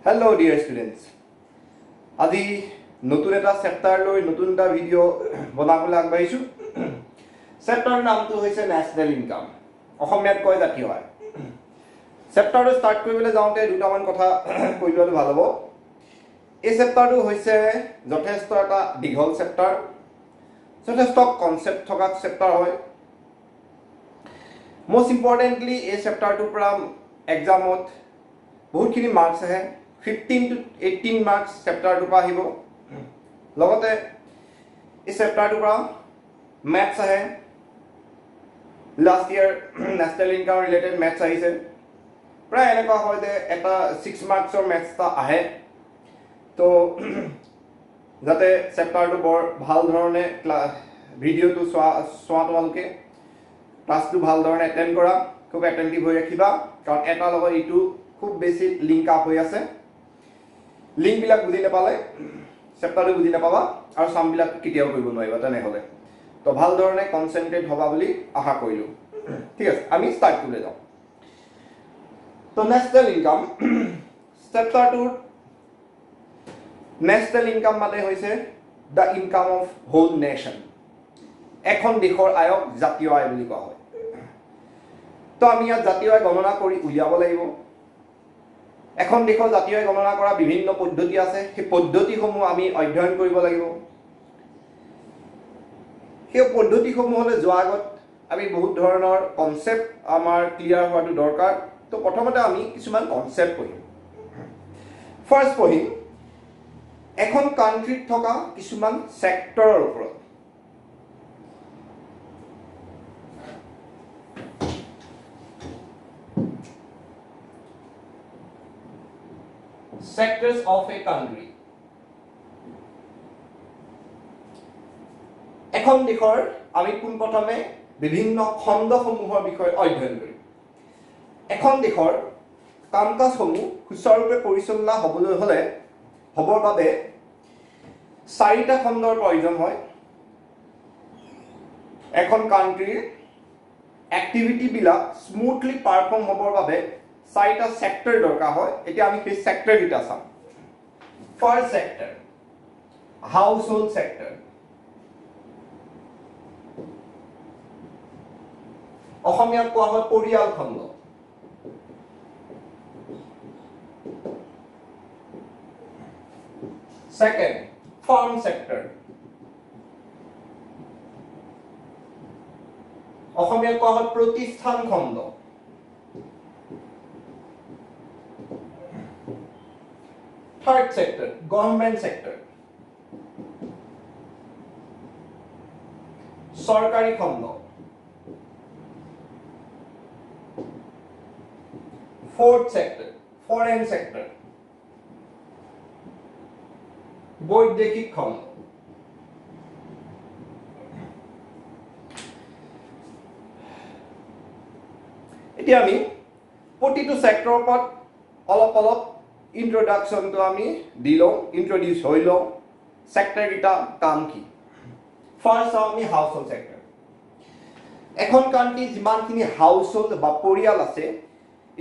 Hello dear students. আজি নতুন এটা চেপ্টাৰ লৈ নতুন এটা ভিডিঅ' বনাবলৈ আগবাঢ়িছো। চেপ্টাৰৰ নামটো হৈছে নেশ্যনেল ইনকাম। অসমীয়াত কয় জাতীয় আয়। চেপ্টাৰটো ষ্টাৰ্ট কৰিবলৈ যাওঁতে দুটামান কথা কৈ লোৱাটো ভাল হ'ব। এই চেপ্টাৰটো হৈছে যথেষ্ট এটা দীঘল চেপ্টাৰ, যথেষ্ট কনচেপ্ট থকা চেপ্টাৰ হয়। মোষ্ট ইম্পৰ্টেণ্টলি এই চেপ্টাৰটোৰ পৰা এক্সামত বহুতখিনি মাৰ্কছ আহে। 15 to 18 marks চেপ্টাৰটোৰ পৰা আহিব। লগতে এই চেপ্টাৰটোৰ পৰা মেথছ আহে। Last year national income related maths আহিছে। প্ৰায় এনেকুৱা হয় যে এটা 6 মাৰ্কছৰ মেথছ এটা আহে। তো যাতে চেপ্টাৰটো বৰ ভাল ধৰণে ভিডিঅ'টো চোৱা তোমালোকে ক্লাছটো ভাল ধৰণে এটেণ্ড কৰা, খুব এটেণ্টিভ হৈ ৰাখিবা, কাৰণ এটাৰ লগত ইটো খুব বেছি লিংক আপ হৈ আছে। লিংকবিলাক বুজি নাপালে চেপ্টাৰটো বুজি নাপাবা আৰু চামবিলাক কেতিয়াও কৰিব নোৱাৰিবা তেনেহ'লে। তো ভাল ধৰণে কনচেনট্ৰেট হ'বা বুলি আশা কৰিলোঁ। ঠিক আছে, আমি ষ্টাৰ্ট কৰিবলৈ যাওঁ। তো নেশ্যনেল ইনকাম চেপ্টাৰটোৰ নেশ্যনেল ইনকাম মানে হৈছে the income of whole nation. এখন দেশৰ আয়ক জাতীয় আয় বুলি কোৱা হয়। তো আমি ইয়াত জাতীয় আয় গণনা কৰি উলিয়াব লাগিব। এখন দেশৰ জাতীয় আয় গণনা কৰা বিভিন্ন পদ্ধতি আছে, সেই পদ্ধতিসমূহ আমি অধ্যয়ন কৰিব লাগিব। সেই পদ্ধতিসমূহলৈ যোৱাৰ আগত আমি বহুত ধৰণৰ কনচেপ্ট আমাৰ ক্লিয়াৰ হোৱাটো দৰকাৰ। তো প্ৰথমতে আমি কিছুমান কনচেপ্ট পঢ়িম। ফাৰ্ষ্ট পঢ়িম এখন কাণ্ট্ৰিত থকা কিছুমান ছেক্টৰৰ ওপৰত। Sectors of a country. এখন দেশৰ আমি পোনপ্ৰথমে বিভিন্ন খণ্ডসমূহৰ বিষয়ে অধ্যয়ন কৰিম। এখন দেশৰ কাম কাজসমূহ সুচাৰুৰূপে পৰিচালনা হ'বৰ বাবে 4টা খণ্ডৰ প্ৰয়োজন হয়। এখন কাণ্ট্ৰিৰ এক্টিভিটিবিলাক স্মুথলি পাৰফৰ্ম হ'বৰ বাবে 4টা সেক্টৰ দৰকাৰ হয়। এতিয়া আমি সেই সেক্টৰ কেইটা চাম। ফাৰ্ষ্ট সেক্টৰ হাউস হোল্ড সেক্টৰ। অসমীয়াত কোৱা হয় পৰিয়াল খণ্ড। Second farm sector. অসমীয়াত কোৱা হয় প্ৰতিষ্ঠান খণ্ড। Third sector, government sector. সৰকাৰি খণ্ড। Fourth sector, foreign sector. বৈদেশিক খণ্ড। এতিয়া আমি প্ৰতিটো সেক্টৰৰ ওপৰত অলপ ইন্ট্ৰোডাকশনটো আমি দিলোঁ, ইন্ট্ৰোডিউস হৈ লওঁ। সেক্টৰ কেইটা কাম কি। ফাৰ্ষ্ট আমি হাউস হোল্ড সেক্টৰ। এখন কাণ্ট্ৰি যিমানখিনি হাউস হোল্ড বা পৰিয়াল আছে,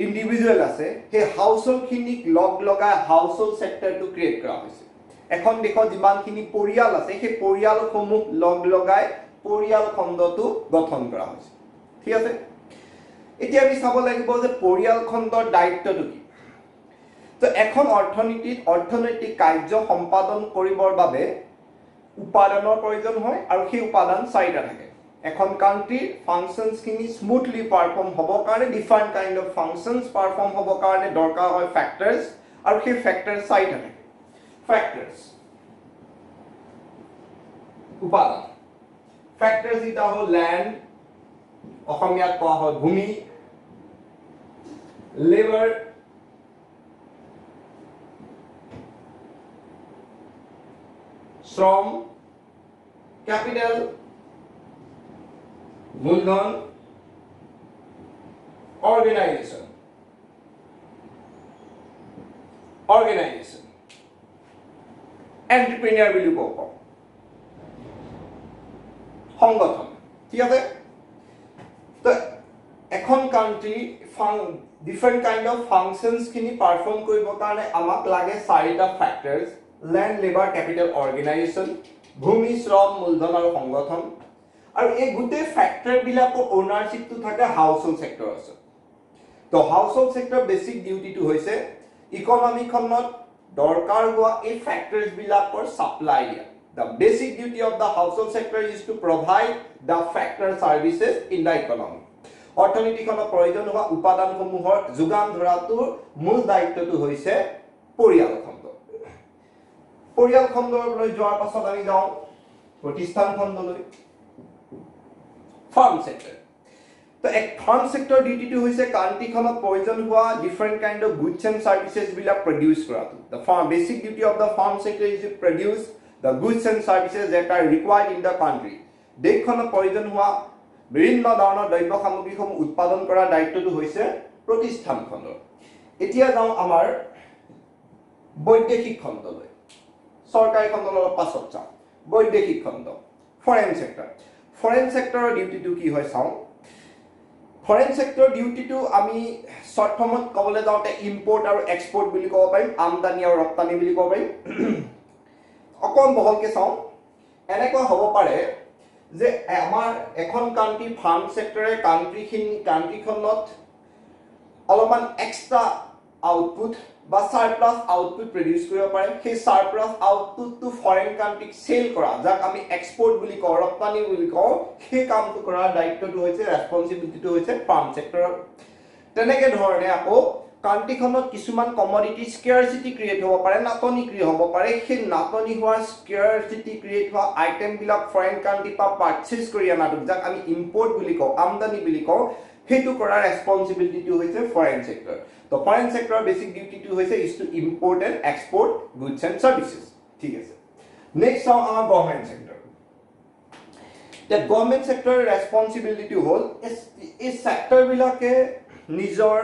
ইণ্ডিভিজুৱেল আছে, সেই হাউস হোল্ডখিনিক লগাই হাউস হোল্ড সেক্টৰটো ক্ৰিয়েট কৰা হৈছে। এখন দেশত যিমানখিনি পৰিয়াল আছে সেই পৰিয়ালসমূহ লগাই পৰিয়াল খণ্ডটো গঠন কৰা হৈছে। ঠিক আছে, এতিয়া আমি চাব লাগিব যে পৰিয়াল খণ্ডৰ দায়িত্বটো কি। তো এখন অৰ্থনৈতিক কাৰ্য সম্পাদন কৰিবৰ বাবে উপাদানৰ প্ৰয়োজন হয় আৰু সেই উপাদান 4টা থাকে। এখন কাণ্ট্ৰিৰ ফাংচনছখিনি স্মুথলি পাৰফৰ্ম হ'বৰ কাৰণে different kind of functions perform হ'বৰ কাৰণে দৰকাৰ হয় ফেক্টৰছ, আৰু সেই ফেক্টৰ 4টা থাকে। ফেক্টৰছ উপাদান। ফেক্টৰছ এটা হ'ল ল্যান্ড, অসমীয়াত কোৱা হয় ভূমি, লেবাৰ, শ্ৰম, ক্যাপিটাল মূলধন, অৰ্গানাইজেশন এন্টাৰপ্ৰেনিয়াৰ বুলি কব, সংগঠন। ঠিক আছে, তো এখন country different kind of functions খিনি perform কৰিব কাৰণে আমাক লাগে চাৰিটা factors land labor capital organization ভূমি শ্ৰম মূলধন আৰু সংগঠন আৰু এই গুটে ফ্যাক্টৰ বিলাকৰ ওনাৰশিপ তো থাকে হাউসহোল্ড সেক্টৰ আছে তো হাউসহোল্ড সেক্টৰ বেসিক ডিউটি তো হৈছে ইকোনমি খনত দৰকাৰ হোৱা এই ফ্যাক্টৰস বিলাকৰ সাপ্লাই দিয়া the basic duty of the household sector is to provide the factor services in the economy অৰ্থনীতিখনৰ প্ৰয়োজন হোৱা উপাদানসমূহৰ যোগান ধৰাটোৰ মূল দায়িত্বটো হৈছে পৰিয়াল খণ্ডলৈ যোৱাৰ পাছত আমি যাওঁ প্ৰতিষ্ঠান খণ্ডলৈ ফাৰ্ম সেক্টৰ তো এক ফাৰ্ম সেক্টৰ ডিউটিটো হৈছে কান্ট্ৰিখনত প্ৰয়োজন হোৱা different kind of goods and services বিলাক প্ৰডিউস কৰাটো the farm basic duty of the farm sector is to produce the goods and services that are required in the country দেশখনত প্ৰয়োজন হোৱা বিভিন্ন ধৰণৰ দ্ৰব্য সামগ্ৰীসমূহ উৎপাদন কৰাৰ দায়িত্বটো হৈছে প্ৰতিষ্ঠান খণ্ডৰ এতিয়া যাওঁ আমাৰ বৈদেশিক খণ্ডলৈ সৰকাৰী খণ্ডৰ পাছত যাওঁ বৈদেশিক খণ্ড ফৰেন সেক্টৰৰ ডিউটিটো কি হয় চাওঁ ফৰেন সেক্টৰ ডিউটিটো আমি শৰ্ট ফৰ্মত ক'বলৈ যাওঁতে ইম্পৰ্ট আৰু এক্সপৰ্ট বুলি ক'ব পাৰিম আমদানি আৰু ৰপ্তানি বুলি ক'ব পাৰিম অকণ বহলকে চাওঁ এনেকুৱা হ'ব পাৰে যে আমাৰ এখন কান্ট্ৰি ফাৰ্ম সেক্টৰে কান্ট্ৰিখনত অলপমান এক্সট্ৰা আউটপুট বা সাৰপ্লাস আউটপুট প্ৰডিউস কৰিব পাৰে সেই সাৰপ্লাস আউটপুটটো ফৰেন কান্ট্ৰিক সেল কৰা যাক আমি এক্সপৰ্ট বুলি কওঁ ৰপ্তানি বুলি কওঁ সেই কামটো কৰাৰ দায়িত্বটো হৈছে ৰেসপন্সিবিলিটিটো হৈছে ফাৰ্ম সেক্টৰৰ তেনেকে ধৰণে আকৌ কান্ট্ৰিখনত কিছুমান কমোডিটি স্কেয়াৰচিটি ক্ৰিয়েট হ'ব পাৰে নাটনি ক্ৰিয়েট হ'ব পাৰে সেই নাটনি হোৱা স্কেয়াৰচিটি ক্ৰিয়েট হোৱা আইটেম বিলাক ফৰেন কান্ট্ৰি পা পাৰচেজ কৰি আনাটো যাক আমি ইম্পৰ্ট বুলি কওঁ আমদানি বুলি কওঁ হেতু কৰাৰ ৰেসপন্সিবিলিটিটো হৈছে ফৰেন সেক্টৰ তো ফৰেন সেক্টৰৰ বেসিক ডিউটিটো হৈছে is to import and export goods and services ঠিক আছে নেক্সট চাওঁ আমাৰ government sector the government sector responsibility হল এই সেক্টৰ বিলাকে নিজৰ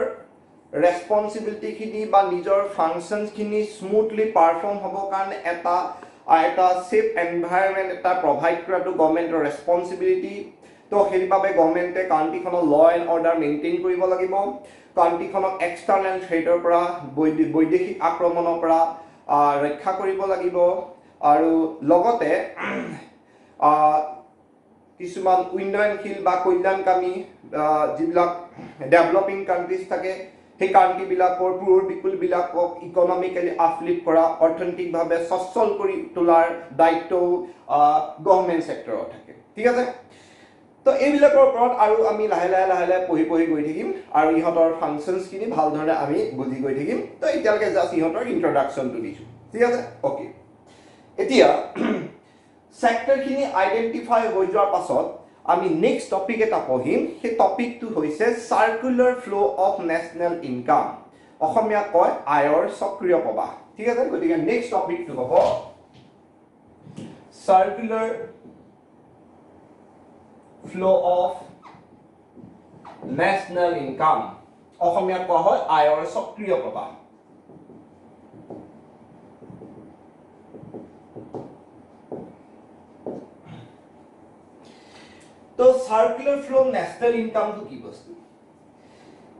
ৰেসপন্সিবিলিটি খিনি বা নিজৰ ফাংশনস খিনি স্মুথলি পাৰফৰ্ম হ'ব কাৰণে এটা সেফ এনভায়ৰনমেন্ট এটা প্ৰভাইড কৰাটো গভৰ্নমেন্টৰ ৰেসপন্সিবিলিটি তো হেৰিভাবে গভৰ্নমেন্টে কান্ট্ৰিখনৰ ল এণ্ড অৰ্ডাৰ মেইনটেইন কৰিব লাগিব কান্ট্ৰিখনক এক্সটাৰ্নেল থ্ৰেটৰ পৰা বৈদেশিক আক্ৰমণৰ পৰা ৰক্ষা কৰিব লাগিব আৰু লগতে কিছুমান উন্নয়নশীল বা কল্যাণকামী যিবিলাক ডেভেলপিং কান্ট্ৰিজ থাকে সেই কান্ট্ৰি বিলাকৰ পুৰ পিপল বিলাকক ইকোনমিক্যালি আপলিফ্ট কৰা অৰ্থনৈতিকভাৱে সচ্ছল কৰি তোলাৰ দায়িত্ব গভৰ্নমেন্ট সেক্টৰৰ থাকে ঠিক আছে তো এইবিলাকৰ ওপৰত আৰু আমি লাহে লাহে পঢ়ি গৈ থাকিম আৰু ইহঁতৰ ফাংশনস খিনি ভাল ধৰণে আমি বুজি গৈ থাকিম তো এতিয়ালৈকে জাস্ট ইহঁতৰ ইন্ট্ৰোডাকশনটো দিছো ঠিক আছে ওকে এতিয়া সেক্টৰ খিনি আইডেন্টিফাই হৈ যোৱাৰ পাছত আমি নেক্সট টপিক এটা পঢ়িম সেই টপিকটো হৈছে circular flow of national income অসমীয়া কয় আয়ৰ চক্ৰীয় প্ৰবাহ ঠিক আছে গতিকে নেক্সট টপিকটো হ'ব সাৰ্কুলাৰ ফ্লো অফ নেশনেল ইনকাম অসমীয়া কোৱা হয় আয়ৰ চক্ৰীয় প্ৰবাহ তো সার্কুলার ফ্লো ন্যাশনাল ইনকাম তো কি বস্তু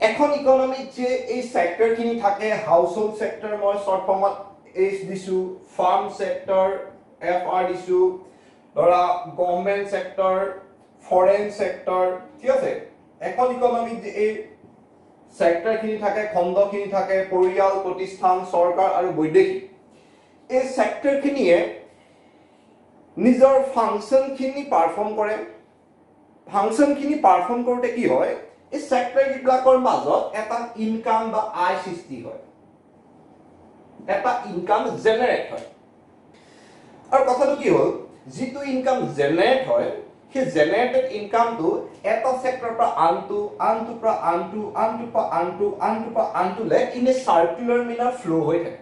এখন ইকোনমিত যে এই সেক্টর খিনি থাকে হাউসহোল্ড সেক্টর মই শর্ট ফর্মত এইচ দিছো ফার্ম সেক্টর এফ আর দিছো ধৰা গভর্নমেন্ট সেক্টর ফরেন সেক্টর ঠিক আছে এখন ইকোনমিত যে এই সেক্টর খিনি থাকে খণ্ড খিনি থাকে পৰিয়াল প্ৰতিষ্ঠান সৰকাৰ আৰু বৈদেশিক এই সেক্টৰ খিনিয়ে নিজৰ ফাংশন খিনি পাৰফৰ্ম কৰে ফাংশন খিনি পাৰফৰ্ম কৰোতে কি হয় এই সেক্টৰ বিলাকৰ মাজত এটা ইনকাম বা আয় সৃষ্টি হয় এটা ইনকাম জেনাৰেট হয় আৰু কথাটো কি হ'ল যিটো ইনকাম জেনাৰেট হয় সেই জেনাৰেটেড ইনকামটো এটা সেক্টৰৰ পৰা আনটো পৰা আনটো লে ইন এ সাৰ্কুলাৰ মিনাৰ ফ্লো হৈ থাকে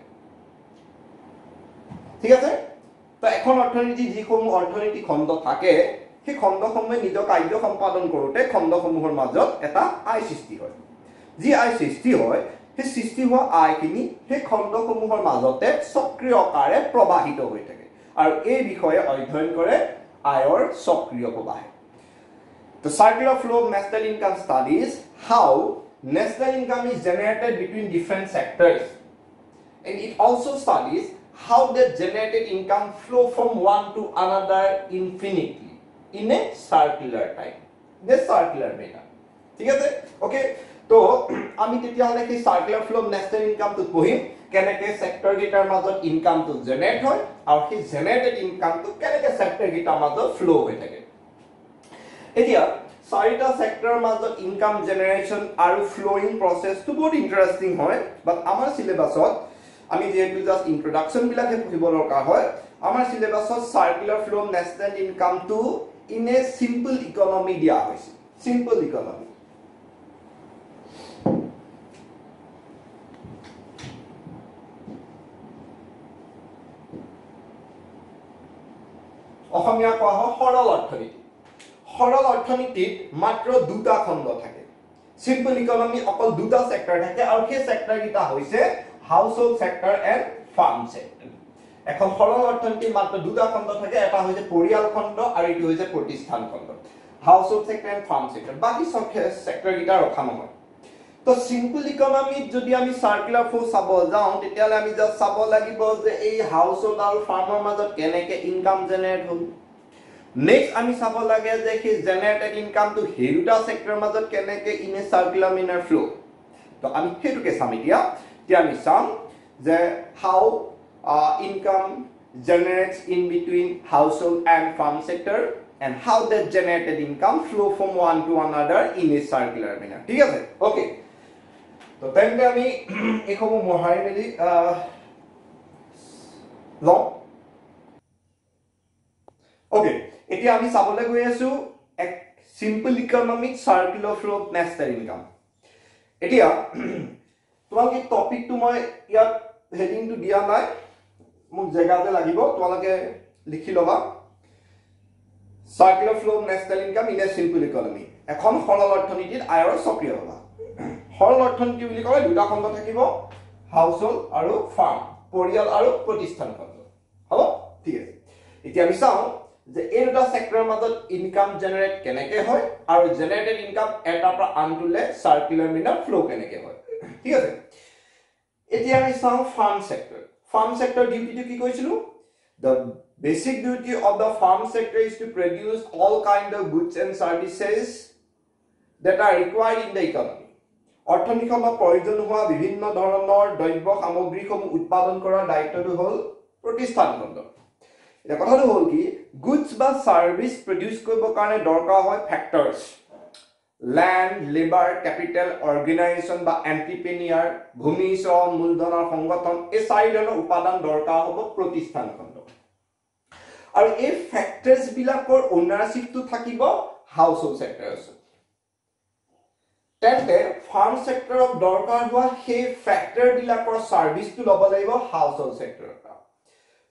ঠিক আছে তো এখন অৰ্থনীতি যিসমূহ অৰ্থনীতি খণ্ড থাকে সেই খণ্ডসমূহে নিজৰ কাৰ্য সম্পাদন কৰোতে খণ্ডসমূহৰ মাজত এটা আয় সৃষ্টি হয় যি আয় সৃষ্টি হয় সেই সৃষ্টি হোৱা আয়খিনি সেই খণ্ডসমূহৰ মাজতে চক্ৰীয়কাৰে প্ৰবাহিত হৈ থাকে আৰু এই বিষয়ে অধ্যয়ন কৰে আয়ৰ চক্ৰীয় প্ৰবাহ The circular flow of national income studies how national income is generated between different sectors, and it also studies how the generated income flow from one to another infinitely in a circular type, the circular manner. ঠিক আছে okay তো আমি তেতিয়া হলে কি circular flow of national income তো পঢ়িম কেনেকে সেক্টর গিটাৰ মাজত ইনকাম তো জেনাৰেট হয় আৰু কি জেনাৰেটেড ইনকাম তো কেনেকে সেক্টৰ গিটাৰ মাজত ফ্লো হৈ থাকে এতিয়া চাৰিটা সেক্টৰৰ মাজত ইনকাম জেনাৰেশন আৰু ফ্লোইং প্ৰসেস তো বহুত ইন্টাৰেস্টিং হয় বাট আমাৰ সিলেবাসত আমি যেহেতু জাস্ট ইন্ট্ৰোডাকশন বিলাকে পঢ়িব দৰকাৰ হয় আমাৰ সিলেবাসত circular flow of national income তো ইন এ সিম্পল ইকোনমি দিয়া হৈছে সিম্পল ইকোনমি অসমীয়া কোৱা হয় সৰল অৰ্থনীতি সৰল অৰ্থনীতিত মাত্ৰ দুটা খণ্ড থাকে সিম্পল ইকোনমি অকল দুটা সেক্টৰ থাকে আৰু সেই সেক্টৰ কিটা হৈছে household sector and firm sector এখন সৰল অৰ্থনীতিত মাত্ৰ দুটা খণ্ড থাকে এটা হৈছে পৰিয়াল খণ্ড আৰু ইটো হৈছে প্ৰতিষ্ঠান খণ্ড household sector and firm sector বাকি সব সেক্টৰ কিটা ৰখা নহয় তো সিম্পল ইকোনমিত যদি আমি সার্কুলার ফ্লো চাব যাও তেতিয়ালে আমি জাস্ট চাব লাগিব যে এই হাউস হোল্ড আৰু ফাৰ্মৰ মাজত কেনেকে ইনকাম জেনাৰেট হ'ল নেক্সট আমি চাব লাগে যে কি জেনাৰেটেড ইনকাম তো হেৰুটা সেক্টৰৰ মাজত কেনেকে ইন এ সাৰ্কুলাৰ মেনাৰ ফ্লো তো আমি হেতুকে চাম এতিয়া আমি চাম যে হাউ income generates in between household and farm sector and how that generated income flow from one to another in a circular manner ঠিক আছে ওকে তো তেন্তে আমি এইসমূহ মহাই মেলি লও ওকে এতিয়া আমি চাবলৈ গৈ আছো এক simple economic circular flow of national income এতিয়া তোমালোকে টপিকটো মই ইয়াত হেডিংটো দিয়া নাই মোক জেগাতে লাগিব তোমালোকে লিখি লবা circular flow of national income in a simple economy এখন সৰল অৰ্থনীতিত আয়ৰ সক্ৰিয় হবা সৰল অৰ্থনীতি বুলি কলে দুটা খণ্ড থাকিব হাউস হোল্ড আৰু ফাৰ্ম পৰিয়াল আৰু প্ৰতিষ্ঠান খণ্ড হ'ব ঠিক আছে এতিয়া আমি চাও যে এই দুটা সেক্টৰৰ মাজত ইনকাম জেনাৰেট কেনেকে হয় আৰু জেনাৰেটেড ইনকাম এটা পৰা আনটোলে সাৰ্কুলাৰ মেনাৰ ফ্লো কেনেকে হয় ঠিক আছে এতিয়া আমি চাও farm sector farm sector duty to ki koisilu the basic duty of the farm sector is to produce all kind of goods and services that are required in the economy অৰ্থনীতিখনত প্ৰয়োজন হোৱা বিভিন্ন ধৰণৰ দ্ৰব্য সামগ্ৰীসমূহ উৎপাদন কৰাৰ দায়িত্বটো হ'ল প্ৰতিষ্ঠান খণ্ড এটা কথাটো হ'ল কি গুডছ বা সাৰ্ভিস প্ৰডিউস কৰিবৰ কাৰণে দৰকাৰ হয় ফ্যাক্টৰস land labor capital organization বা এন্টাৰপ্ৰেনিয়াৰ ভূমি শ্ৰম মূলধনৰ সংগঠন এই চাৰিজনৰ উপাদান দৰকাৰ হ'ব প্ৰতিষ্ঠান খণ্ড আৰু এই ফ্যাক্টৰস বিলাকৰ ওনাৰশিপটো থাকিব হাউস হোল্ড সেক্টৰস তেন্তে ফাৰ্ম সেক্টৰক দৰকাৰ হোৱা সেই ফ্যাক্টৰ বিলাকৰ সাৰ্ভিসটো ল'ব লাগিব হাউস হোল্ড সেক্টৰৰ পৰা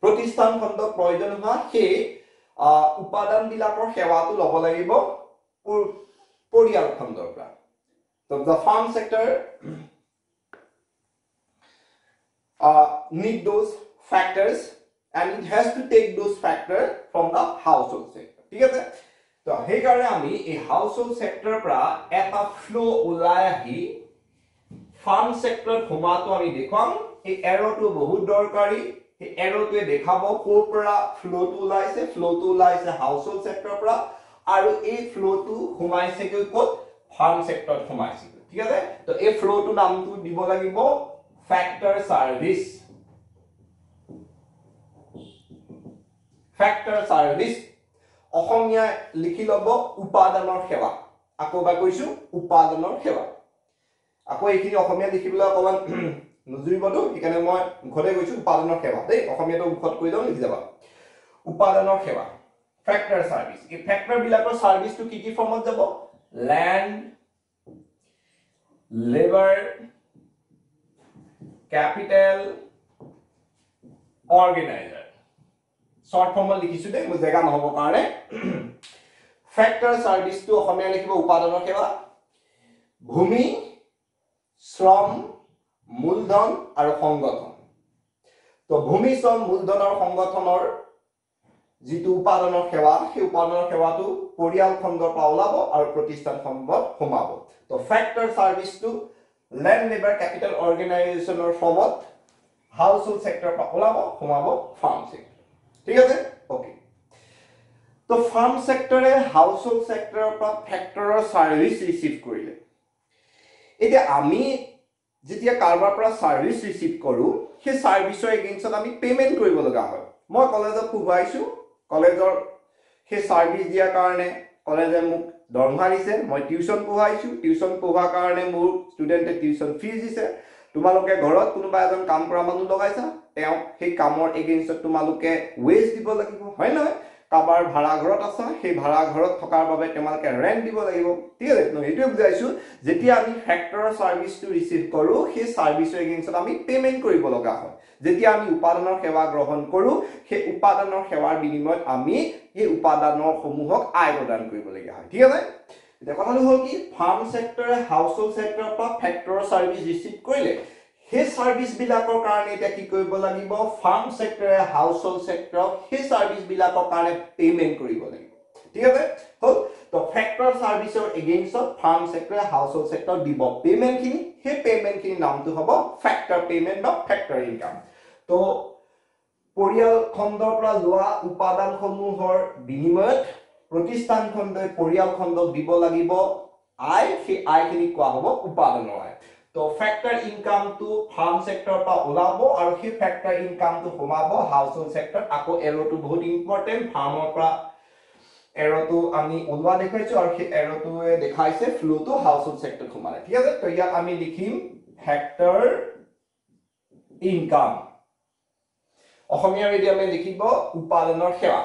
প্ৰতিষ্ঠান খণ্ডক প্ৰয়োজন হোৱা সেই উপাদান বিলাকৰ সেৱাটো ল'ব লাগিব পৰিয়াল খণ্ডৰ পৰা so the farm sector need those factors and it has to take those factors from the household sector ঠিক আছে তো সেই কাৰণে আমি এই household sector পৰা এটা ফ্লো ওলাই আহি farm sector ঘুমাটো আমি দেখুৱাম এই এৰোটো বহুত দৰকাৰী এই এৰোটোৱে দেখাব কোৰ পৰা ফ্লোটো ওলাইছে household sector পৰা আৰু এই ফ্লোটো ঘুমাইছে গৈ কোত ফাৰ্ম সেক্টৰত ঘুমাইছে ঠিক আছে তো এই ফ্লোটো নামটো দিব লাগিব ফ্যাক্টৰ সাৰ্ভিস অসমীয়া লিখি লব উপাদানৰ সেৱা আকৌ বা কৈছো উপাদানৰ সেৱা আকৌ এইখিনি অসমীয়া লিখিবলৈ অকমান নজুৰিবটো সেইকাৰণে মই ঘৰে গৈছো উপাদানৰ সেৱা দেই অসমীয়াটো মুখত কৈ দাও লিখি যাবা উপাদানৰ সেৱা factor service এই factor বিলাকৰ সাৰ্ভিস টু কি ফৰ্মত যাব land labor capital organizer short form লিখিছো দে মই জায়গা নহব কাৰণে factor service টু অসমীয়া লিখিব উপাদানৰ সেৱা ভূমি শ্ৰম মূলধন আৰু সংগঠন তো ভূমি শ্ৰম মূলধনৰ সংগঠনৰ যিটো উপাদানৰ সেৱা সেই উপাদানৰ সেৱাটো পৰিয়াল খণ্ডৰ পৰা ওলাব আৰু প্ৰতিষ্ঠান খণ্ডত সোমাব তো ফেক্টৰ সাৰ্ভিসটো ল্যান্ড লেবাৰ ক্যাপিটাল অৰ্গানাইজেশনৰ ফৰ্মত হাউসহোল্ড সেক্টৰ পৰা ওলাব সোমাব ফাৰ্ম সেক্টৰ ঠিক আছে ওকে তো ফাৰ্ম সেক্টৰে হাউসহোল্ড সেক্টৰৰ পৰা ফেক্টৰৰ সাৰ্ভিস ৰিসিভ কৰিলে এতিয়া আমি যেতিয়া কাৰবাৰ পৰা সাৰ্ভিস ৰিসিভ কৰো সেই সাৰ্ভিসৰ এগেইনষ্টত আমি পেমেন্ট কৰিব লগা হয় মই কলেজত পঢ়াইছো কলেজৰ সেই সাৰ্ভিস দিয়াৰ কাৰণে কলেজে মোক দৰমহা দিছে মই টিউচন পঢ়াইছো টিউচন পঢ়াৰ কাৰণে মোৰ ষ্টুডেন্টে টিউচন ফিজ দিছে তোমালোকে ঘৰত কোনোবা এজন কাম কৰা মানুহ লগাইছা তেওঁ সেই কামৰ এগেইনষ্টত তোমালোকে ওয়েজ দিব লাগিব হয় নহয় কাবাৰ ভাড়া ঘৰত আছে সেই ভাড়া ঘৰত থকাৰ বাবে তোমালোকে ৰেন্ট দিব লাগিব ঠিক আছে ন এটো বুজাইছো যেতিয়া আমি ফেক্টৰৰ সাৰ্ভিসটো ৰিসিভ কৰো সেই সাৰ্ভিসৰ এগেইনষ্টত আমি পেমেন্ট কৰিব লগা হয় যেতিয়া আমি উপাদানৰ সেৱা গ্ৰহণ কৰো সেই উপাদানৰ সেৱাৰ বিনিময়ত আমি এই উপাদানৰ সমূহক আয় প্ৰদান কৰিব লগা হয় ঠিক আছে এটা কথাটো হ'ল কি ফাৰ্ম সেক্টৰে হাউসহোল্ড সেক্টৰৰ পৰা ফেক্টৰৰ সাৰ্ভিস ৰিসিভ কৰিলে সেই সাৰ্ভিস বিলাকৰ কাৰণে এটা কি কৰিব লাগিব ফাৰ্ম সেক্টৰে হাউসহোল্ড সেক্টৰক সেই সাৰ্ভিস বিলাকৰ কাৰণে পেমেন্ট কৰিব লাগিব ঠিক আছে হল তো ফেক্টৰ সাৰ্ভিসৰ এগেইনষ্টত ফাৰ্ম সেক্টৰে হাউসহোল্ড সেক্টৰ দিব পেমেন্ট খিনি সেই পেমেন্ট খিনি নামটো হ'ব ফেক্টৰ পেমেন্ট বা ফেক্টৰ ইনকাম তো পৰিয়াল খণ্ডৰ পৰা লোৱা উপাদানসমূহৰ বিনিময়ত প্ৰতিষ্ঠান খণ্ডই পৰিয়াল খণ্ডক দিব লাগিব আয় সেই আয়খিনি কোৱা হ'ব উপাদানৰ আয় তো ফেক্টৰ ইনকামটো ফাৰ্ম সেক্টৰৰ পৰা ওলাব আৰু সেই ফেক্টৰ ইনকামটো সোমাব হাউসহোল্ড সেক্টৰ আকৌ এৰোটো বহুত ইম্পৰ্টেন্ট ফাৰ্মৰ পৰা এৰোটো আমি ওলোৱা দেখাইছো আৰু সেই এৰোটোৱে দেখাইছে ফ্লোটো হাউসহোল্ড সেক্টৰ সোমালে ঠিক আছে তো ইয়াত আমি লিখিম ফেক্টৰ ইনকাম অসমীয়া মিডিয়ামে লিখিব উপাদানৰ সেৱা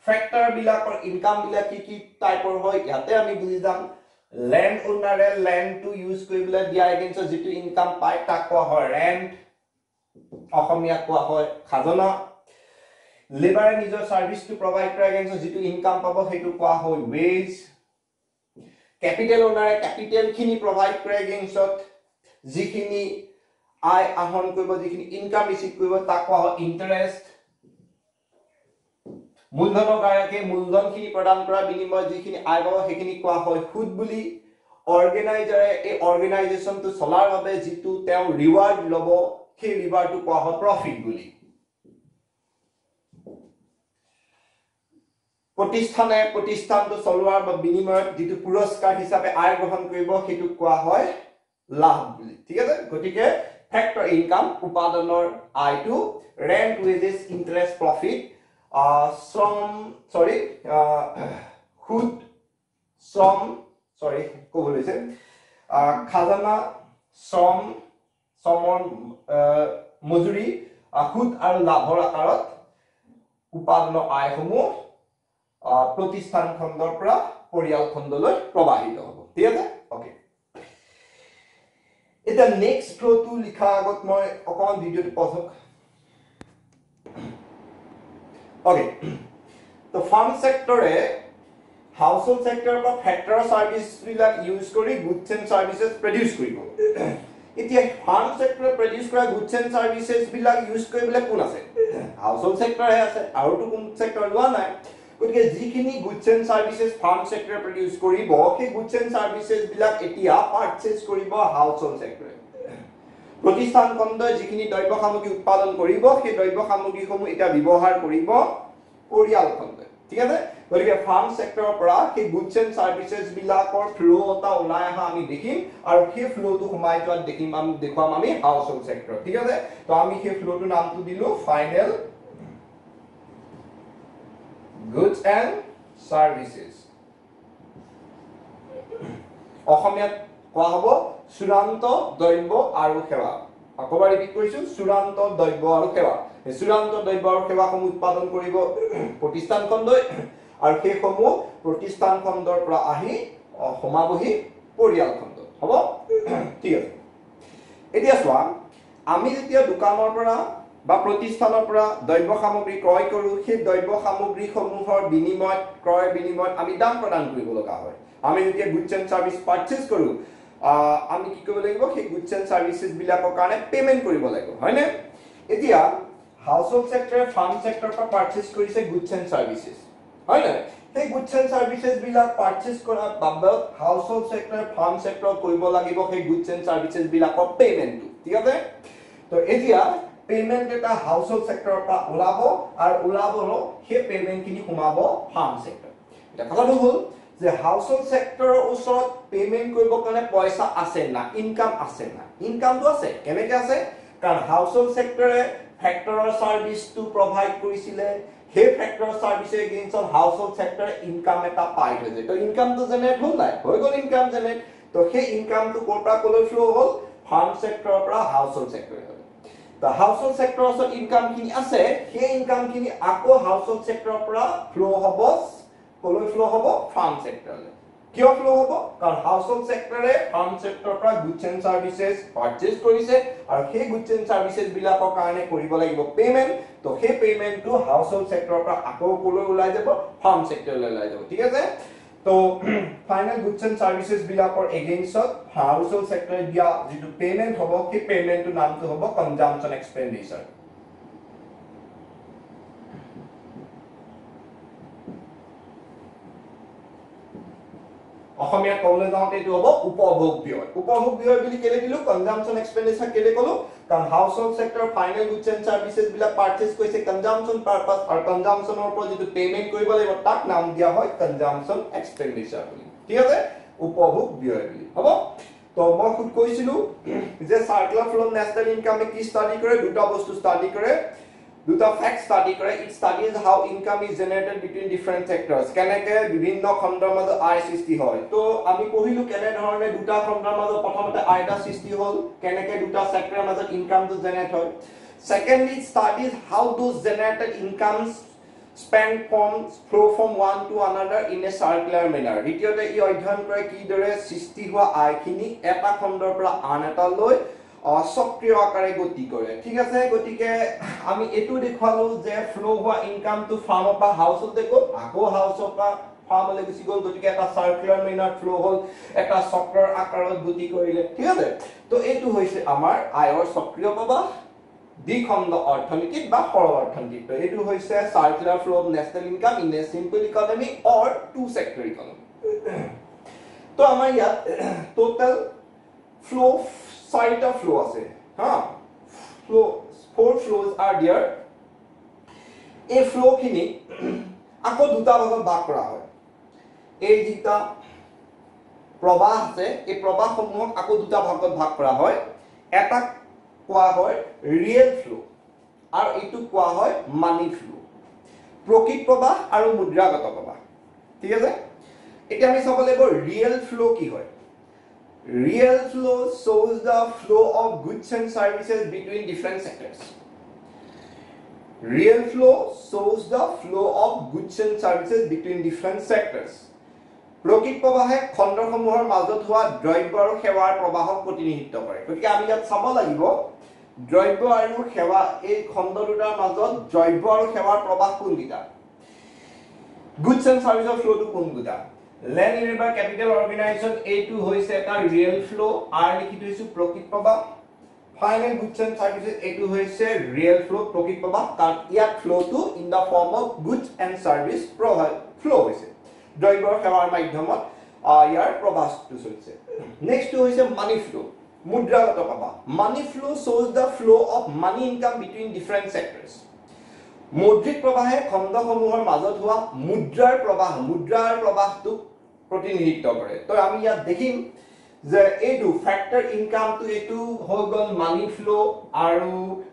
ফেক্টৰ বিলাকৰ ইনকাম বিলাক কি টাইপৰ হয় ইয়াতে আমি বুজি যাম ল্যান্ড ওনাৰে ল্যান্ড টু ইউজ কৰিবলৈ দিয়া এগেইনষ্ট যেটো ইনকাম পায় তাক কোৱা হয় ৰেন্ট অসমীয়া কোৱা হয় খাজনা লেবাৰে নিজৰ সাৰ্ভিসটো প্ৰভাইড কৰা এগেইনষ্ট যেটো ইনকাম পাব সেইটো কোৱা হয় ওয়েজ ক্যাপিটেল ওনাৰে ক্যাপিটেল খিনি প্ৰভাইড কৰা এগেইনষ্টত যিখিনি আয় আহৰণ কৰিব যিখিনি ইনকাম ৰিসিভ কৰিব তাক কোৱা হয় ইন্টাৰেষ্ট মূলধনৰ কাৰকে মূলধনখিনি প্ৰদান কৰা বিনিময়ত যিখিনি আয় পাব সেইখিনি কোৱা হয় সুদ বুলি অৰ্গেনাইজাৰে এই অৰ্গেনাইজেশনটো চলাৰ বাবে যিটো তেওঁ ৰিৱাৰ্ড লব সেই ৰিৱাৰ্ডটো কোৱা হয় প্ৰফিট বুলি প্ৰতিষ্ঠানে প্ৰতিষ্ঠানটো চলোৱাৰ বিনিময়ত যিটো পুৰস্কাৰ হিচাপে আয় গ্ৰহণ কৰিব সেইটো কোৱা হয় লাভ বুলি ঠিক আছে গতিকে ফেক্টৰ ইনকাম উপাদানৰ আয়টো ৰেন্ট ওয়েজেস ইন্টাৰেষ্ট প্ৰফিট খাজানা শ্ৰমৰ মজুৰি সুদ আৰু লাভৰ আকাৰত উপাদানৰ আয়সমূহ প্ৰতিষ্ঠান খণ্ডৰ পৰা পৰিয়াল খণ্ডলৈ প্ৰবাহিত হ'ব ঠিক আছে ওকে এটা নেক্সট ফ্লোটো লিখা আগত মই অকমান ভিডিওটো পজ কৰক Okay, the farm sector household sector বা factor service বিলাক use কৰি goods and services produce কৰিব এতিয়া farm sector produce কৰা goods and services বিলাক use কৰিবলৈ কোন আছে household sector হে আছে আৰু তো কোন sector লোৱা নাই গতিকে যিখিনি goods and services farm sector produce কৰিব সেই goods and services বিলাক এতিয়া purchase কৰিব household sector প্ৰতিষ্ঠান খণ্ডই যিখিনি দ্ৰব্য সামগ্ৰী উৎপাদন কৰিব সেই দ্ৰব্য সামগ্ৰীসমূহ এটা ব্যৱহাৰ কৰিব পৰিয়াল খণ্ডই ঠিক আছে গতিকে ফাৰ্ম সেক্টৰৰ পৰা সেই গুডছ এণ্ড সাৰ্ভিসেস বিলাকৰ ফ্লো এটা ওলাই আহা আমি দেখিম আৰু সেই ফ্লোটো সোমাই যোৱা দেখিম আমি দেখুৱাম আমি হাউসহোল্ড সেক্টৰ ঠিক আছে তো আমি সেই ফ্লোটো নামটো দিলো ফাইনেল গুডছ এণ্ড সাৰ্ভিসেস অসমীয়াত কোৱা হ'ব চূড়ান্ত দ্ৰব্য আৰু সেৱা আকবাৰ ৰিপিট কৰিছো চূড়ান্ত দ্ৰব্য আৰু সেৱা এই চূড়ান্ত দ্ৰব্য আৰু সেৱাসমূহ উৎপাদন কৰিব প্ৰতিষ্ঠান খণ্ডই আৰু সেইসমূহ প্ৰতিষ্ঠান খণ্ডৰ পৰা আহি সমাবহি পৰিয়াল খণ্ড হ'ব ঠিক আছে এতিয়া চোৱা আমি যেতিয়া দোকানৰ পৰা বা প্ৰতিষ্ঠানৰ পৰা দ্ৰব্য সামগ্ৰী ক্ৰয় কৰো সেই দ্ৰব্য সামগ্ৰীসমূহৰ বিনিময়ত ক্ৰয় বিনিময়ত আমি দাম প্ৰদান কৰিব লগা হয় আমি যেতিয়া গুডছ এণ্ড সাৰ্ভিস পাৰচেজ কৰো আমি কি কৰিব লাগিব সেই গুডছ এণ্ড সাৰ্ভিসেস বিলাকৰ কাৰণে পেমেন্ট কৰিব লাগিব হয়নে এতিয়া হাউসহোল্ড সেক্টৰে ফাৰ্ম সেক্টৰৰ পৰা পাৰচেজ কৰিছে গুডছ এণ্ড সাৰ্ভিসেস হয় না সেই গুডছ এণ্ড সাৰ্ভিসেস বিলাক পাৰচেজ কৰাৰ বাবে হাউসহোল্ড সেক্টৰ ফাৰ্ম সেক্টৰ কৰিব লাগিব সেই গুডছ এণ্ড সাৰ্ভিসেস বিলাকৰ পেমেন্টটো ঠিক আছে তো এতিয়া পেমেন্ট এটা হাউসহোল্ড সেক্টৰৰ পৰা ওলাব আৰু ওলাবলো সেই পেমেন্ট খিনি সোমাব ফাৰ্ম সেক্টৰ এটা কথাটো হ'ল যে হাউসহোল্ড সেক্টৰৰ ওচৰত পেমেন্ট কৰিব কাৰণে পইচা আছে না ইনকাম আছে না ইনকামটো আছে কেনেকৈ আছে কাৰণ হাউসহোল্ড সেক্টৰে ফ্যাক্টৰৰ সাৰ্ভিসটো প্ৰভাইড কৰিছিলে হে ফ্যাক্টৰৰ সাৰ্ভিস এগেইনষ্ট অন হাউসহোল্ড সেক্টৰে ইনকাম এটা পাই হৈছে তো ইনকামটো জেনেৰেট হ'ল নাই হৈ গ'ল ইনকাম জেনেৰেট তো সেই ইনকামটো ক'ৰ পৰা ক'লৈ ফ্লো হ'ল ফাৰ্ম সেক্টৰৰ পৰা হাউসহোল্ড সেক্টৰে হ'ল তো হাউসহোল্ড সেক্টৰৰ ওচৰত ইনকাম খিনি আছে সেই ইনকাম খিনি আকৌ হাউসহোল্ড সেক্টৰৰ পৰা ফ্লো হ'ব ক'লৈ ফ্লো হ'ব ফাৰ্ম সেক্টৰলৈ কিয় ফ্লো হ'ব কাৰণ হাউসহোল্ড সেক্টৰে ফাৰ্ম সেক্টৰৰ পৰা গুডছ এণ্ড সাৰ্ভিসেস পাৰচেজ কৰিছে আৰু সেই গুডছ এণ্ড সাৰ্ভিসেস বিলাকৰ কাৰণে কৰিব লাগিব পেমেন্ট তো সেই পেমেন্টটো হাউসহোল্ড সেক্টৰৰ পৰা আকৌ ক'লৈ ওলাই যাব ফাৰ্ম সেক্টৰলৈ ওলাই যাব ঠিক আছে তো ফাইনাল গুডছ এণ্ড সাৰ্ভিসেস বিলাকৰ এগেইনষ্টত হাউসহোল্ড সেক্টৰে দিয়া যিটো পেমেন্ট হ'ব সেই পেমেন্টৰ নামটো হ'ব কনজাম্পচন এক্সপেন্ডিচাৰ অসমীয়া কবলৈ যাওঁতে এটো হ'ব উপভোগ ব্যয় বুলি কেলে দিলো কনজাম্পচন এক্সপেন্ডিচাৰ কেলে কলো কাৰণ household sector final goods and services বিলাক পাৰচেজ কৰিছে কনজাম্পচন পাৰপাস আৰু কনজাম্পচনৰ ওপৰত যেটো পেমেন্ট কৰিব লাগিব তাক নাম দিয়া হয় কনজাম্পচন এক্সপেন্ডিচাৰ বুলি ঠিক আছে উপভোগ ব্যয় বুলি হ'ব তো মই খুদ কৈছিলো যে সাৰ্কুলাৰ ফ্লো অফ ন্যাশনাল ইনকামে কি ষ্টাডি কৰে দুটা বস্তু ষ্টাডি কৰে দুটা ফ্যাক্ট ষ্টাডি কৰে it studies how income is generated between different sectors কেনেকে বিভিন্ন খণ্ডৰ মাজত আয় সৃষ্টি হয় তো আমি কহিলো কেনে ধৰণে দুটা খণ্ডৰ মাজত প্ৰথমতে আয়টা সৃষ্টি হ'ল কেনেকে দুটা সেক্টৰৰ মাজত ইনকামটো জেনাৰেট হয় secondly studies how those generated incomes spend from flow from one to another in a circular manner দ্বিতীয়তে ই অধ্যয়ন কৰে কিদৰে সৃষ্টি হোৱা আয়খিনি এটা খণ্ডৰ পৰা আন এটা লৈ সক্ৰিয় আকাৰে গতি কৰে ঠিক আছে গতিকে আমি এটো দেখুৱালো যে ফ্লো হোৱা ইনকামটো ফাৰ্মৰ পৰা হাউসহোল্ডে গ'ল আকৌ হাউসৰ পৰা ফাৰ্মলৈ গুচি গ'ল গতিকে এটা সাৰ্কুলাৰ মেনাৰ ফ্লো হ'ল এটা চক্ৰৰ আকাৰত গতি কৰিলে ঠিক আছে তো এটো হৈছে আমাৰ আয়ৰ সক্ৰিয় প্ৰবাহ দ্বিখণ্ড অৰ্থনীতিত বা সৰল অৰ্থনীতিত তো এটো হৈছে circular flow of national income in a simple economy or two sector economy তো আমাৰ ইয়াত টোটাল ফ্লো চাৰিটা ফ্লো আছে হা flow four flows are there এই ফ্লো খিনি আকৌ দুটা ভাগত ভাগ কৰা হয় এই যেটা প্ৰবাহ আছে এই প্ৰবাহসমূহক আকৌ দুটা ভাগত ভাগ কৰা হয় এটা কোৱা হয় ৰিয়েল ফ্লো আৰু এটো কোৱা হয় মানি ফ্লো প্ৰকৃত প্ৰবাহ আৰু মুদ্ৰাগত প্ৰবাহ ঠিক আছে এতিয়া আমি চাব লাগিব ৰিয়েল ফ্লো কি হয় Real flow shows the flow of goods and services between different sectors. Real flow shows the flow of goods and services between different sectors. প্ৰকৃত প্ৰবাহে খণ্ডসমূহৰ মাজত হোৱা দ্ৰব্য আৰু সেৱাৰ প্ৰবাহক প্ৰতিনিধিত্ব কৰে গতিকে আমি ইয়াত চাব লাগিব দ্ৰব্য আৰু সেৱা এই খণ্ড দুটাৰ মাজত দ্ৰব্য আৰু সেৱাৰ প্ৰবাহ কোনকেইটা goods and services ফ্লোটো কোনকেইটা Land River Capital Organization A2 hoise eta real flow R likhitu hoisu prokit prabah final goods and services A2 hoise real flow prokit prabah kan iat flow to in the form of goods and service flow hoise dribor sevar madhyamot yar prabah to hoise next hoise money flow mudragato prabah money flow shows the flow of money income between different sectors মুদ্ৰিক প্ৰবাহে খণ্ডসমূহৰ মাজত হোৱা মুদ্ৰাৰ প্ৰবাহটো প্ৰতিনিধিত্ব কৰে তো আমি ইয়াত দেখিম যে এটো ফ্যাক্টৰ ইনকামটো এটো হৈ গল মানি ফ্লো আৰু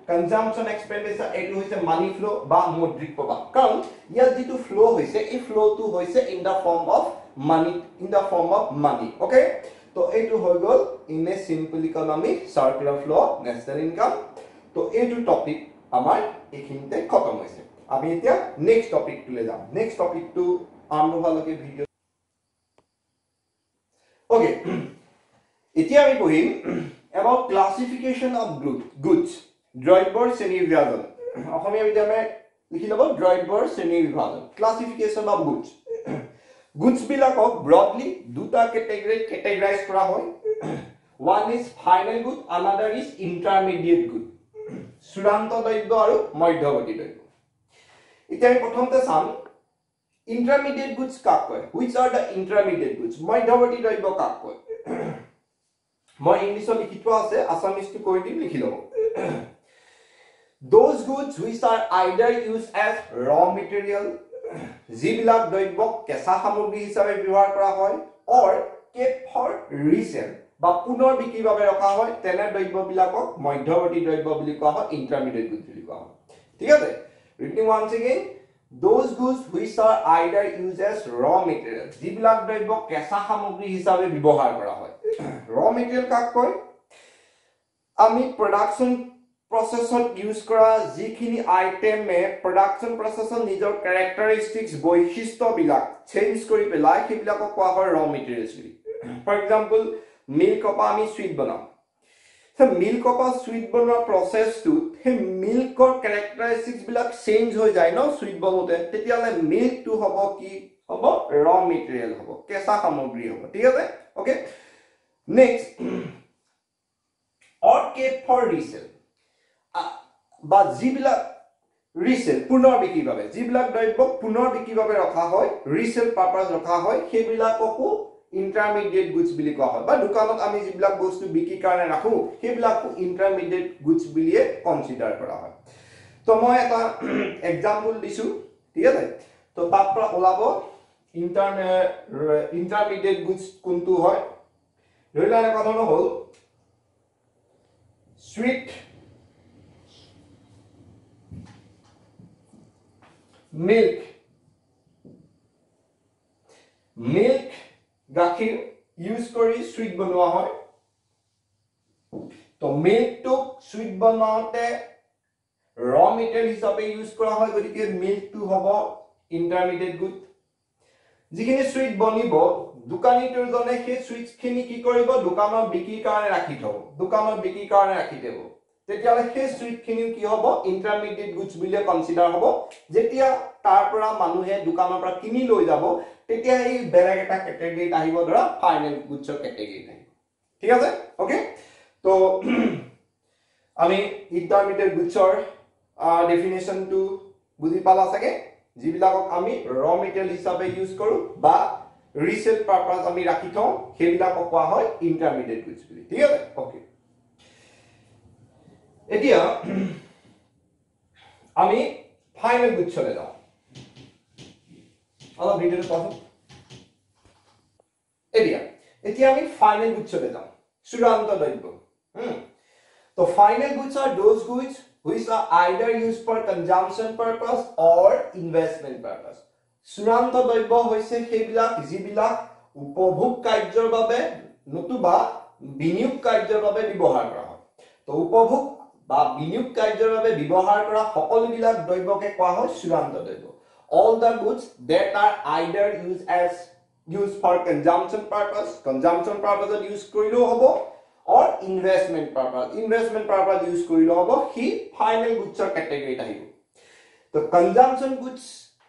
কনজাম্পচন এক্সপেন্ডিচাৰ এটো হৈছে মানি ফ্লো বা মুদ্ৰিক প্ৰবাহ কাৰণ ইয়াত যেটো ফ্লো হৈছে এই ফ্লোটো হৈছে in the form of money okay তো এটো হৈ গল in a simple economy circular flow of national income তো এটো টপিক আমাৰ এখিনতে খতম হৈছে আমি এতিয়া নেক্সট টপিক তুলে যাম নেক্সট টপিকটো আৰম্ভ হোৱালৈকে ভিডিও ওকে এতিয়া আমি পঢ়িম about classification of goods দ্ৰব্যৰ শ্ৰেণী বিভাজন অসমীয়া বিদ্যালয়ে লিখি লব দ্ৰব্যৰ শ্ৰেণী বিভাজন classification of goods বিলাকক broadly দুটা categorize কৰা হয় one is final good another is intermediate good চূড়ান্ত দ্ৰব্য আৰু মধ্যৱৰ্তী দ্ৰব্য এতিয়া আমি প্ৰথমতে চাম intermediate goods কাক কয় which are the intermediate goods মধ্যৱৰ্তী দ্ৰব্য কাক কয় মই ইংলিছত লিখি থোৱা আছে আসামিজটো কৈ দিম লিখি লব those goods which are either used as raw material যিবিলাক দ্ৰব্য কেঁচা সামগ্ৰী হিচাপে ব্যৱহাৰ কৰা হয় or kept for resale বা পুনৰ বিক্ৰীৰ বাবে ৰখা হয় তেনে দ্ৰব্যবিলাকক মধ্যৱৰ্তী দ্ৰব্য বুলি কোৱা হয় intermediate goods বুলি কোৱা হয় ঠিক আছে repeating once again those goods which are either used as raw material যিবিলাক দ্ৰব্য কেঁচা সামগ্ৰী হিচাপে ব্যৱহাৰ কৰা হয় raw material কাক কয় আমি production processত ইউজ কৰা যিখিনি আইটেমে production processৰ নিজৰ characteristics বৈশিষ্ট্যবিলাক চেঞ্জ কৰি পেলাই সেইবিলাকক কোৱা হয় raw materials বুলি for example milk of আমি sweet বনাম so milk of sweet বনোৱা processটো হে milkৰ characteristics বিলাক চেঞ্জ হৈ যায় ন sweet বনোতে তেতিয়ালে milk টো হ'ব কি হ'ব raw material হ'ব কেঁচা সামগ্ৰী হ'ব ঠিক আছে okay next or kept for resale বা যিবিলাক resale পুনৰ বিক্ৰীৰ বাবে যিবিলাক দ্ৰব্য পুনৰ বিক্ৰীৰ বাবে ৰখা হয় resale purpose ৰখা হয় সেইবিলাককো intermediate goods বুলি কোৱা হয় বা দোকানত আমি যিবিলাক বস্তু বিক্ৰীৰ কাৰণে ৰাখো সেইবিলাকো intermediate goods বুলিয়ে কনসিডাৰ কৰা হয় তো মই এটা এক্সাম্পল দিছো ঠিক আছে তো তাৰ পৰা ওলাব intermediate goods কোনটো হয় ধৰি লোৱা এটা ধৰণৰ হ'ল sweet milk গাখীৰ ইউজ কৰি সুইট বনোৱা হয় তো মিল্ক টু সুইট বনাওতে ৰ মেটেৰিয়েল হিচাপে ইউজ কৰা হয় গতিকে মিল্ক টু হ'ব ইন্টাৰমিডিয়েট গুড যিখিনি সুইট বনিব দোকানীটোৰ জনে সেই সুইটখিনি কি কৰিব দোকানত বিক্ৰীৰ কাৰণে ৰাখি থব দোকানত বিক্ৰীৰ কাৰণে ৰাখি দেব তেতিয়ালে সেই সুইটখিনি কি হ'ব ইন্টাৰমিডিয়েট গুডছ বুলি কনসিডাৰ হ'ব যেতিয়া তাৰ পৰা মানুহে দোকানৰ পৰা কিনি লৈ যাব তেতিয়া এই বেলেগ এটা ক্যাটাগৰীত আহিব ধৰা ফাইনেল গুডছৰ ক্যাটাগৰীত আহিব ঠিক আছে ওকে তো আমি ইন্টাৰমিডিয়েট গুডছৰ ডেফিনেশনটো বুজি পালা চাগে যিবিলাকক আমি ৰ মেটেৰিয়েল হিচাপে ইউজ কৰো বা ৰিসেল পাৰপাস আমি ৰাখি থওঁ সেইবিলাকক কোৱা হয় ইন্টাৰমিডিয়েট গুডছ বুলি ঠিক আছে ওকে এতিয়া আমি ফাইনেল গুডছলৈ যাওঁ অলপ ভিডিওটো পাছো এতিয়া আমি ফাইনেল গুডছলৈ যাওঁ চূড়ান্ত দ্ৰব্য তো final goods are those goods which are either used for consumption purpose or investment purpose চূড়ান্ত দ্ৰব্য হৈছে সেইবিলাক যিবিলাক উপভোগ কাৰ্যৰ বাবে নতুবা বিনিয়োগ কাৰ্যৰ বাবে ব্যৱহাৰ কৰা হয় তো উপভোগ বা বিনিয়োগ কাৰ্যৰ বাবে ব্যৱহাৰ কৰা সকলোবিলাক দ্ৰব্যকে কোৱা হয় চূড়ান্ত দ্ৰব্য all the goods that are either used for consumption purpose use কৰিলেও হ'ব or investment purpose use কৰিলেও হ'ব হি ফাইনেল গুডছৰ ক্যাটাগৰীত আহিব তো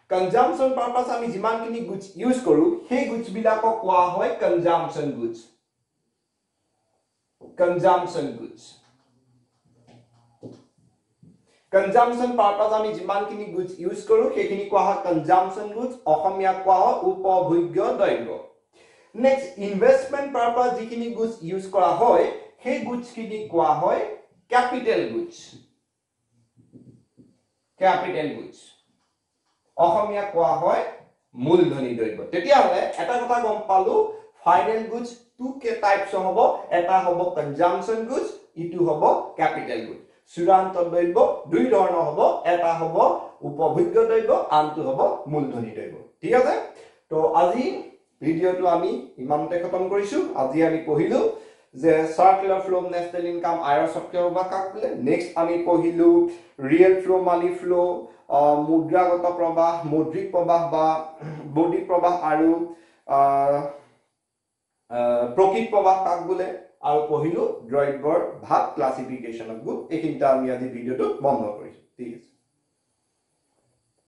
consumption purpose আমি যিমানখিনি গুডছ ইউজ কৰো সেই গুডছ বিলাকক কোৱা হয় consumption goods consumption purpose আমি যিমানখিনি গুডছ ইউজ কৰো সেইখিনি কোৱা হয় consumption goods অসমীয়া কোৱা হয় উপভোগ্য দ্ৰব্য নেক্সট ইনভেষ্টমেন্ট purpose যিখিনি গুডছ ইউজ কৰা হয় সেই গুডছ খিনি কোৱা হয় capital goods অসমীয়া কোৱা হয় মূলধনী দ্ৰব্য তেতিয়াহলে এটা কথা গম পালো ফাইনেল গুডছ টু কে টাইপছ হ'ব এটা হ'ব consumption goods ইটো হ'ব capital goods চূড়ান্ত দ্ৰব্য দুই ধৰণৰ হ'ব এটা হ'ব উপভোগ্য দ্ৰব্য আনটো হ'ব মূলধনী দ্ৰব্য ঠিক আছে তো আজি ভিডিওটো আমি ইমানতে খতম কৰিছো আজি আমি পঢ়িলো যে সাৰ্কুলাৰ ফ্লো ন্যাশনাল ইনকাম আয়ৰ সক্ৰিয় বা কাক বোলে নেক্সট আমি পঢ়িলো ৰিয়েল ফ্লো মানি ফ্লো মুদ্ৰাগত প্ৰবাহ মৌদ্ৰিক প্ৰবাহ বা বৌদ্ধিক প্ৰবাহ আৰু প্ৰকৃত প্ৰবাহ কাক বোলে আৰু পঢ়িলো দ্ৰব্যৰ ভাগ ক্লাসিফিকেশন অফ গুড এইখিনিতে আমি আজি ভিডিওটো বন্ধ কৰিছো ঠিক আছে